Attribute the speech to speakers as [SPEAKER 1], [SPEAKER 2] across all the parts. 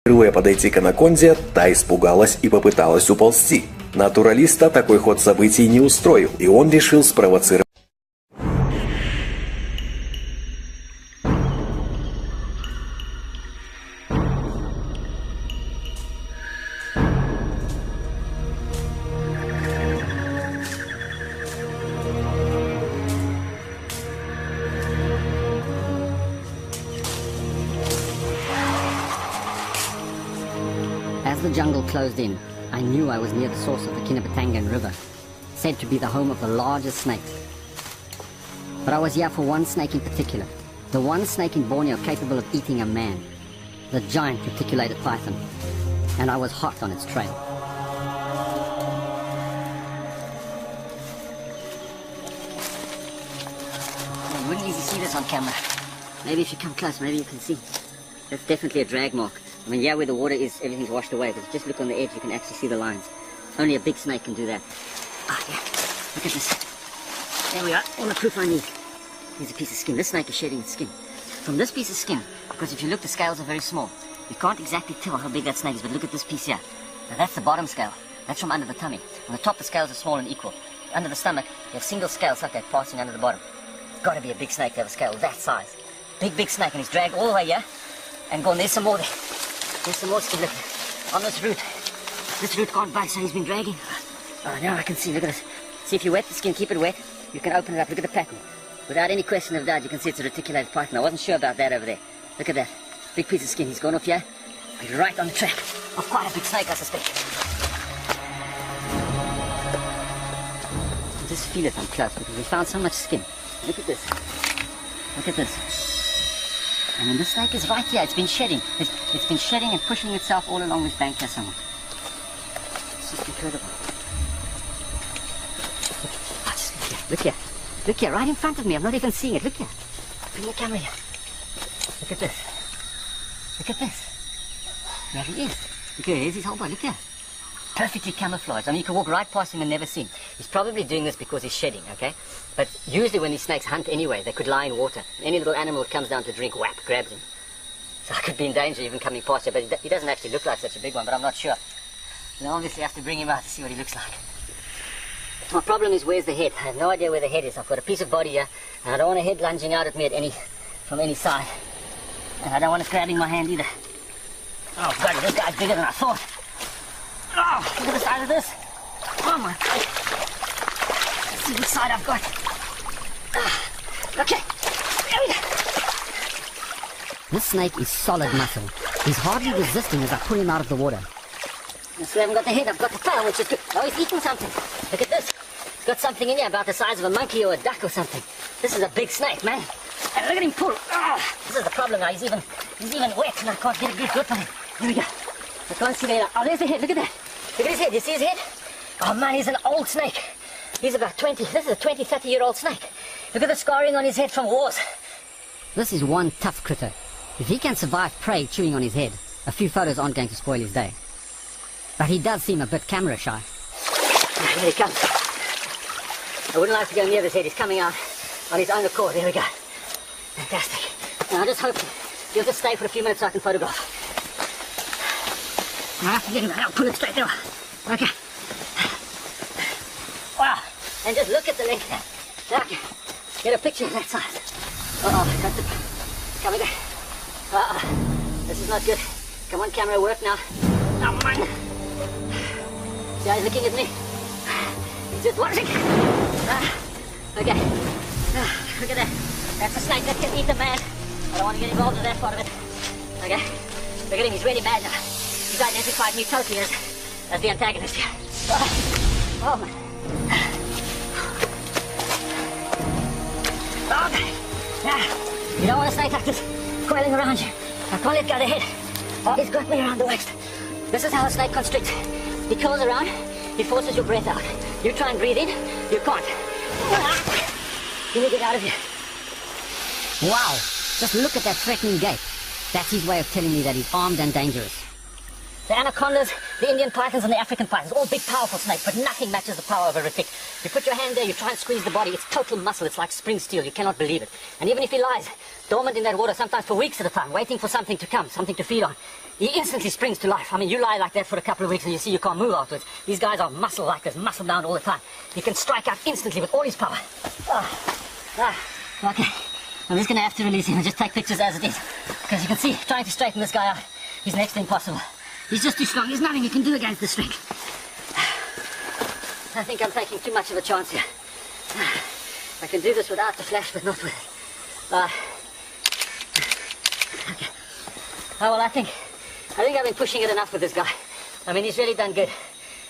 [SPEAKER 1] Впервые подойти к анаконде, та испугалась и попыталась уползти. Натуралиста такой ход событий не устроил, и он решил спровоцировать.
[SPEAKER 2] As the jungle closed in, I knew I was near the source of the Kinabatangan River, said to be the home of the largest snakes. But I was here for one snake in particular, the one snake in Borneo capable of eating a man, the giant reticulated python, and I was hot on its trail. You wouldn't easily see this on camera. Maybe if you come close, maybe you can see. That's definitely a drag mark. I mean, yeah, where the water is, everything's washed away, but just look on the edge, you can actually see the lines. Only a big snake can do that. Ah, yeah. Look at this. There we are, all the proof I need. Here's a piece of skin. This snake is shedding its skin. From this piece of skin, because if you look, the scales are very small. You can't exactly tell how big that snake is, but look at this piece here. Now, that's the bottom scale. That's from under the tummy. On the top, the scales are small and equal. Under the stomach, you have single scales like that passing under the bottom. It's got to be a big snake to have a scale that size. Big snake, and he's dragged all the way here. And gone, there's some more there. There's some more skin left on this root. This root can't bite, so he's been dragging. Oh, now I can see, look at this. See, if you wet the skin, keep it wet, you can open it up, look at the pattern. Without any question of doubt, you can see it's a reticulated python. I wasn't sure about that over there. Look at that. Big piece of skin. He's gone off here. He's right on the track of quite a big snake, I suspect. Just feel it, I'm close, because we found so much skin. Look at this. Look at this. I mean, this snake is right here. It's been shedding. It's been shedding and pushing itself all along this bank here somewhere. It's just incredible. Oh, just look here. Look here. Look here, right in front of me. I'm not even seeing it. Look here. Bring the camera here. Look at this. Look at this. There he is. Look here. Here's his whole body. Look here. Perfectly camouflaged. I mean, you can walk right past him and never see him. He's probably doing this because he's shedding, okay? But usually when these snakes hunt anyway, they could lie in water. Any little animal that comes down to drink, whap, grabs him. So I could be in danger even coming past here, but he doesn't actually look like such a big one, but I'm not sure. And I obviously have to bring him out to see what he looks like. My problem is, where's the head? I have no idea where the head is. I've got a piece of body here, and I don't want a head lunging out at me from any side. And I don't want it grabbing my hand either. Oh, God, this guy's bigger than I thought. Oh, look at the size of this. Oh, my God. Let's see which side I've got. Okay, there we go. This snake is solid muscle. He's hardly resisting as I pull him out of the water. I still haven't got the head, I've got the tail, which is good. Oh, he's eating something. Look at this. He's got something in here about the size of a monkey or a duck or something. This is a big snake, man. And look at him pull. Oh, this is the problem now. He's even wet, and I can't get a good grip on him. Here we go. I can't see that. Oh, there's the head. Look at that. Look at his head. You see his head? Oh, man, he's an old snake. He's about 20. This is a 20, 30-year-old snake. Look at the scarring on his head from wars. This is one tough critter. If he can survive prey chewing on his head, a few photos aren't going to spoil his day. But he does seem a bit camera shy. Here he comes. I wouldn't like to go near this head. He's coming out on his own accord. There we go. Fantastic. Now I just hope he'll just stay for a few minutes so I can photograph. I have to get him out. I'll pull it straight through. Okay. Wow. And just look at the length there. Now I can get a picture of that size. Got the... Coming there. This is not good. Come on, camera, work now. Oh, man. The guy's looking at me. He's just watching. Okay. Look at that. That's a snake that can eat a man. I don't want to get involved in that part of it. Okay. Look at him. He's really bad now. He's identified me totally as the antagonist here. Oh, man. Okay. You don't want a snake like this coiling around you. I can't let go of the head. Oh, he's got me around the waist. This is how a snake constricts. He curls around, he forces your breath out. You try and breathe in, you can't. You need to get out of here. Wow, just look at that threatening gait. That's his way of telling me that he's armed and dangerous. The anacondas, the Indian pythons, and the African pythons, all big, powerful snakes, but nothing matches the power of a retic. You put your hand there, you try and squeeze the body. It's total muscle. It's like spring steel. You cannot believe it. And even if he lies dormant in that water, sometimes for weeks at a time, waiting for something to come, something to feed on, he instantly springs to life. I mean, you lie like that for a couple of weeks and you see you can't move afterwards. These guys are muscle like this, muscle bound all the time. He can strike out instantly with all his power. Okay. I'm just going to have to release him and just take pictures as it is. Because you can see, trying to straighten this guy out is next to impossible. He's just too strong. There's nothing you can do against the strength. I think I'm taking too much of a chance here. I can do this without the flash, but not with it. Okay. Oh, well, I think I've been pushing it enough with this guy. I mean, he's really done good.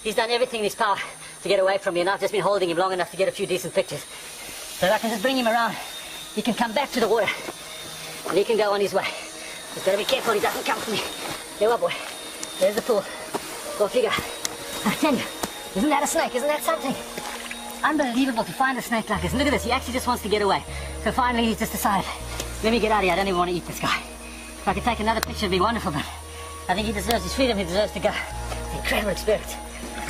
[SPEAKER 2] He's done everything in his power to get away from me, and I've just been holding him long enough to get a few decent pictures. So if I can just bring him around, he can come back to the water, and he can go on his way. Just gotta be careful he doesn't come for me. There you boy. There's the pool. Go figure. I tell you, isn't that a snake? Isn't that something? Unbelievable to find a snake like this. And look at this, he actually just wants to get away. So finally he's just decided, let me get out of here, I don't even want to eat this guy. If I could take another picture, it'd be wonderful, but I think he deserves his freedom, he deserves to go. It's an incredible experience.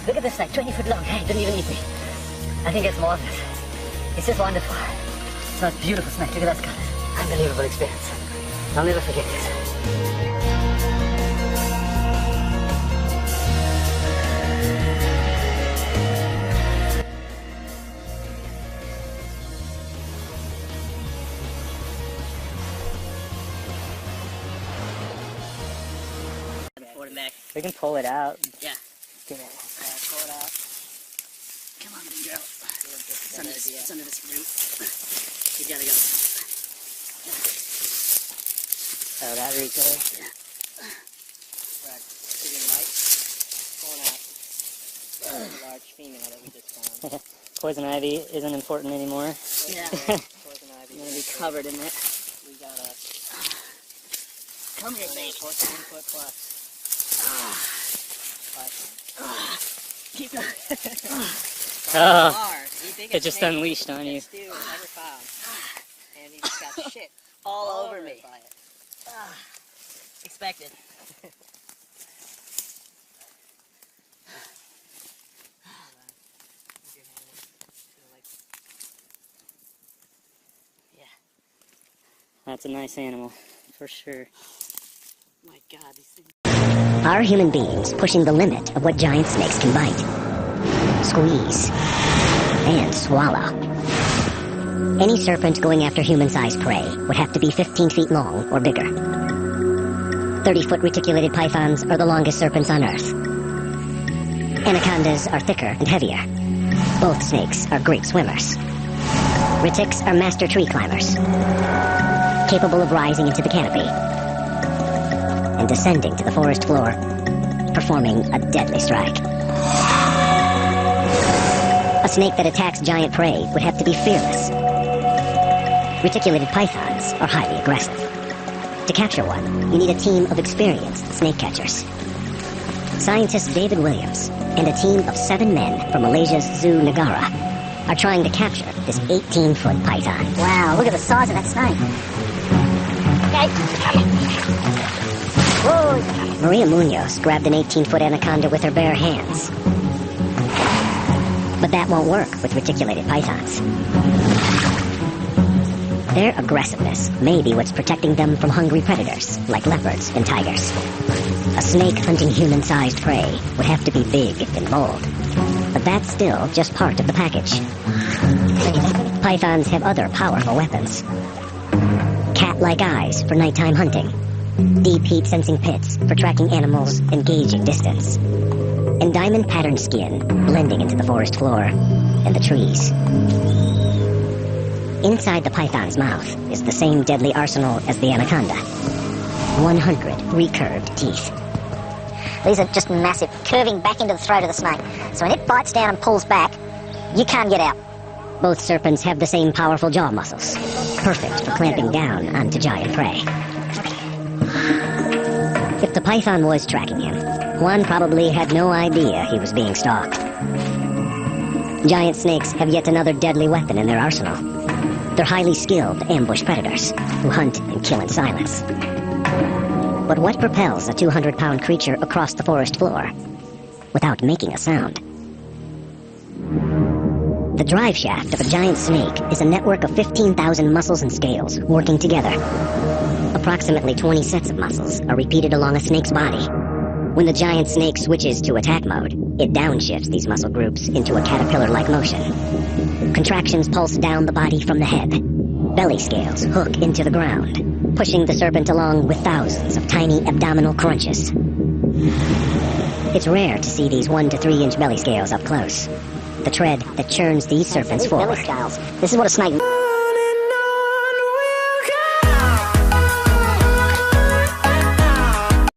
[SPEAKER 2] Look at this snake, 20 foot long. Hey, he didn't even eat me. I think it's marvelous. It's just wonderful. It's the most beautiful snake. Look at those colors. Unbelievable experience. I'll never forget this.
[SPEAKER 3] We can pull it out.
[SPEAKER 2] Yeah.
[SPEAKER 3] Get it.
[SPEAKER 2] Pull it out. Come on, big girl. It's under this root. You gotta go.
[SPEAKER 3] Oh, that root there.
[SPEAKER 2] Yeah.
[SPEAKER 3] Right. Shooting light. Pulling out. The large female that we just found. Poison ivy isn't important anymore.
[SPEAKER 2] Yeah.
[SPEAKER 3] Poison ivy.
[SPEAKER 2] I'm gonna be covered in it.
[SPEAKER 3] We got a
[SPEAKER 2] Come here, baby.
[SPEAKER 3] 14 foot plus.
[SPEAKER 2] Keep going.
[SPEAKER 3] Oh, it just unleashed on you.
[SPEAKER 2] Stu never found. And he just got shit all over me. By it. Expected. Yeah.
[SPEAKER 3] That's a nice animal, for sure.
[SPEAKER 2] My God, these things.
[SPEAKER 4] Are human beings pushing the limit of what giant snakes can bite, squeeze, and swallow? Any serpent going after human-sized prey would have to be 15 feet long or bigger. 30-foot reticulated pythons are the longest serpents on Earth. Anacondas are thicker and heavier. Both snakes are great swimmers. Retics are master tree climbers, capable of rising into the canopy and descending to the forest floor, performing a deadly strike. A snake that attacks giant prey would have to be fearless. Reticulated pythons are highly aggressive. To capture one, you need a team of experienced snake catchers. Scientist David Williams and a team of 7 men from Malaysia's Zoo Negara are trying to capture this 18-foot python.
[SPEAKER 2] Wow, look at the size of that snake. Whoa.
[SPEAKER 4] Maria Munoz grabbed an 18-foot anaconda with her bare hands. But that won't work with reticulated pythons. Their aggressiveness may be what's protecting them from hungry predators, like leopards and tigers. A snake hunting human-sized prey would have to be big and bold. But that's still just part of the package. Pythons have other powerful weapons. Cat-like eyes for nighttime hunting. Deep heat-sensing pits for tracking animals and gauging distance. And diamond-patterned skin blending into the forest floor and the trees. Inside the python's mouth is the same deadly arsenal as the anaconda. 100 recurved teeth.
[SPEAKER 5] These are just massive, curving back into the throat of the snake. So when it bites down and pulls back, you can't get out.
[SPEAKER 4] Both serpents have the same powerful jaw muscles, perfect for clamping down onto giant prey. If the python was tracking him, Juan probably had no idea he was being stalked. Giant snakes have yet another deadly weapon in their arsenal. They're highly skilled ambush predators who hunt and kill in silence. But what propels a 200-pound creature across the forest floor without making a sound? The drive shaft of a giant snake is a network of 15,000 muscles and scales working together. Approximately 20 sets of muscles are repeated along a snake's body. When the giant snake switches to attack mode, it downshifts these muscle groups into a caterpillar-like motion. Contractions pulse down the body from the head. Belly scales hook into the ground, pushing the serpent along with thousands of tiny abdominal crunches. It's rare to see these 1 to 3 inch belly scales up close. The tread that churns these serpents forward.
[SPEAKER 5] Belly scales. This is what a snake...